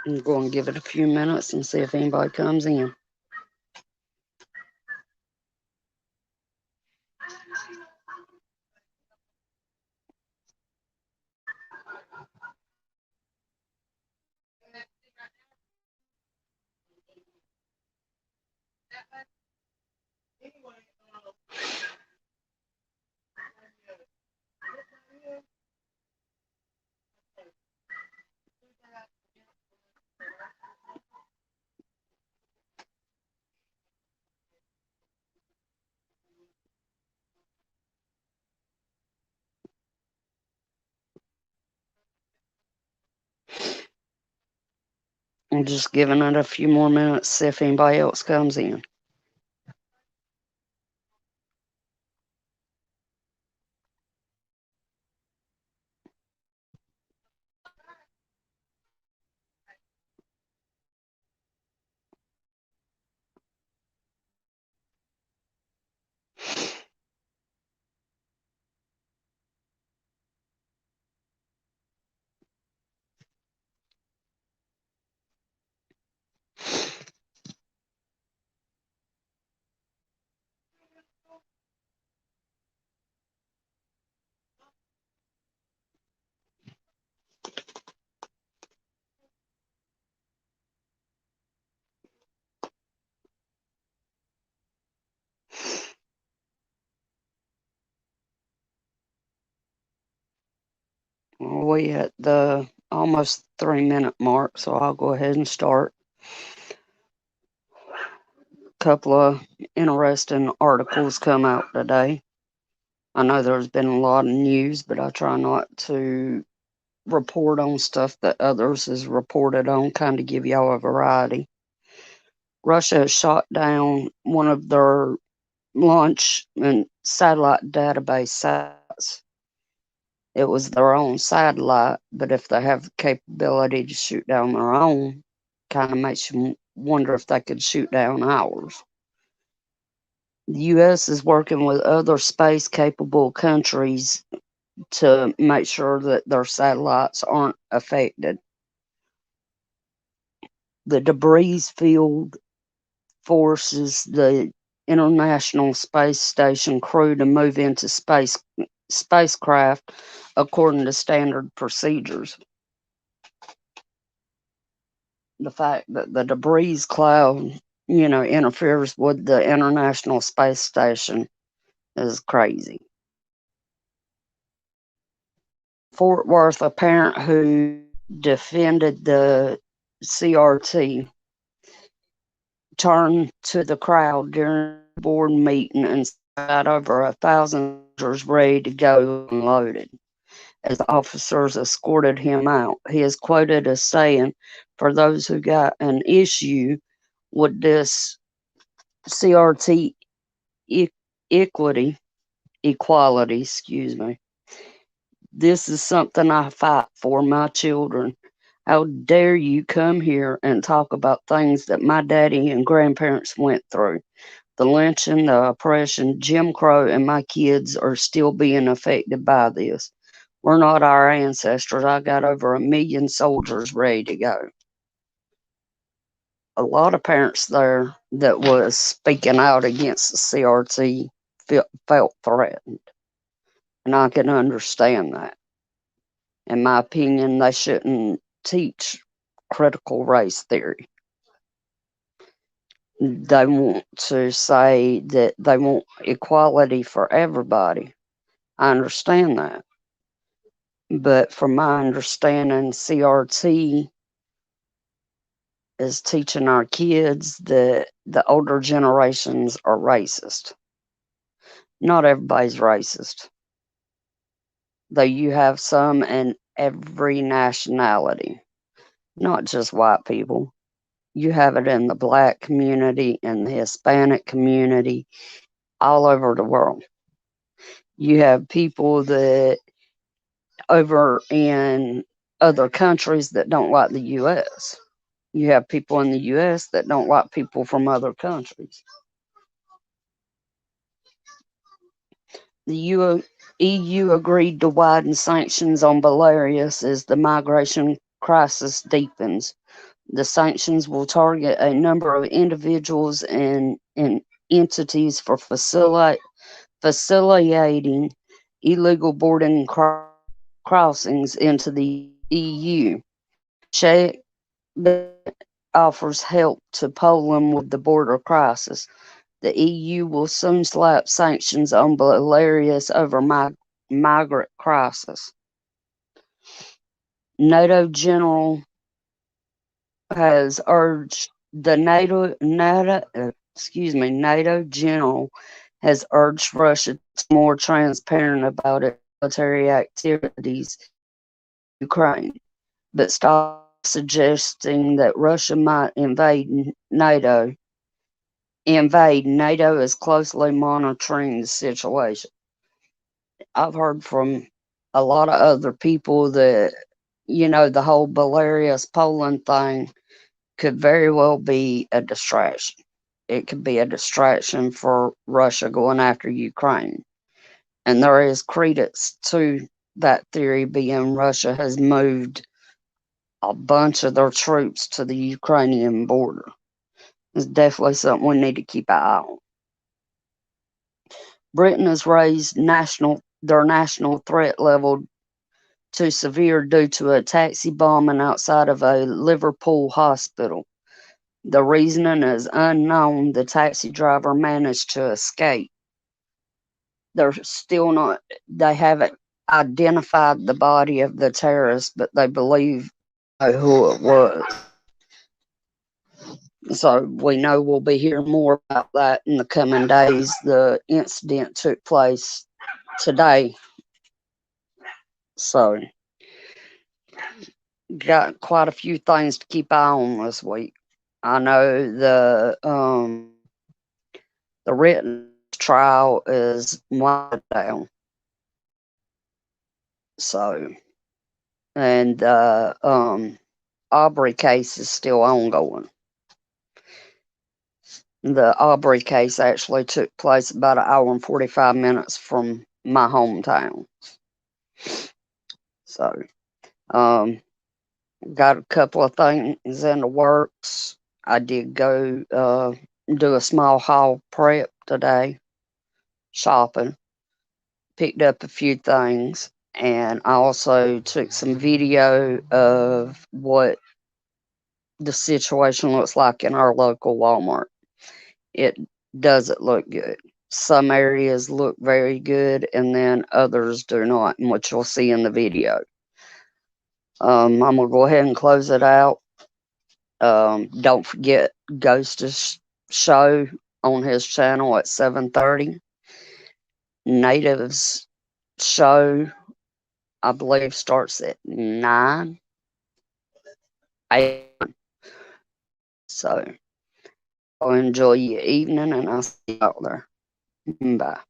I'm going to give it a few minutes and see if anybody comes in. I'm just giving it a few more minutes, see if anybody else comes in. We at the almost 3-minute mark, so I'll go ahead and start. A couple of interesting articles come out today. I know there's been a lot of news, but I try not to report on stuff that others has reported on, kind of give y'all a variety. Russia has shot down one of their launch and satellite database sites. It was their own satellite, but if they have the capability to shoot down their own, kind of makes you wonder if they could shoot down ours. The U.S. is working with other space capable countries to make sure that their satellites aren't affected. The debris field forces the International Space Station crew to move into spacecraft according to standard procedures. The fact that the debris cloud, interferes with the International Space Station is crazy. Fort Worth, a parent who defended the CRT turned to the crowd during the board meeting and got over 1,000 soldiers ready to go unloaded as officers escorted him out. He is quoted as saying, "For those who got an issue with this CRT equality, this is something I fight for my children. How dare you come here and talk about things that my daddy and grandparents went through? The lynching, the oppression, Jim Crow, and my kids are still being affected by this. We're not our ancestors. I got over 1,000,000 soldiers ready to go." A lot of parents there that was speaking out against the CRT felt threatened, and I can understand that. In my opinion, they shouldn't teach critical race theory. They want to say that they want equality for everybody. I understand that. But from my understanding, CRT is teaching our kids that the older generations are racist. Not everybody's racist, though you have some in every nationality, not just white people. You have it in the black community, in the Hispanic community, all over the world. You have people that over in other countries that don't like the US. You have people in the US that don't like people from other countries. The EU agreed to widen sanctions on Belarus as the migration crisis deepens. The sanctions will target a number of individuals and entities for facilitating illegal boarding crossings into the EU. Czech offers help to Poland with the border crisis. The EU will soon slap sanctions on Belarus over migrant crisis. NATO general has urged NATO general has urged Russia to be more transparent about its military activities in Ukraine, but stop suggesting that Russia might invade NATO. NATO is closely monitoring the situation. I've heard from a lot of other people that, the whole Belarus Poland thing could very well be a distraction. It could be a distraction for Russia going after Ukraine. And there is credence to that theory, being Russia has moved a bunch of their troops to the Ukrainian border. It's definitely something we need to keep an eye on. Britain has raised their national threat level to severe due to a taxi bombing outside of a Liverpool hospital. The reasoning is unknown. The taxi driver managed to escape. They haven't identified the body of the terrorist, but they believe who it was. So we know we'll be hearing more about that in the coming days. The incident took place today. So got quite a few things to keep eye on this week. I know the written trial is wound down. So, and the Aubrey case is still ongoing. The Aubrey case actually took place about an hour and 45 minutes from my hometown. So, got a couple of things in the works. I did go do a small haul prep today, shopping, picked up a few things, and I also took some video of what the situation looks like in our local Walmart. It doesn't look good. Some areas look very good, and then others do not, which you'll see in the video. I'm going to go ahead and close it out. Don't forget Ghost's show on his channel at 7:30. Natives show, I believe, starts at 9 a.m. So, I'll enjoy your evening, and I'll see you out there. Bye.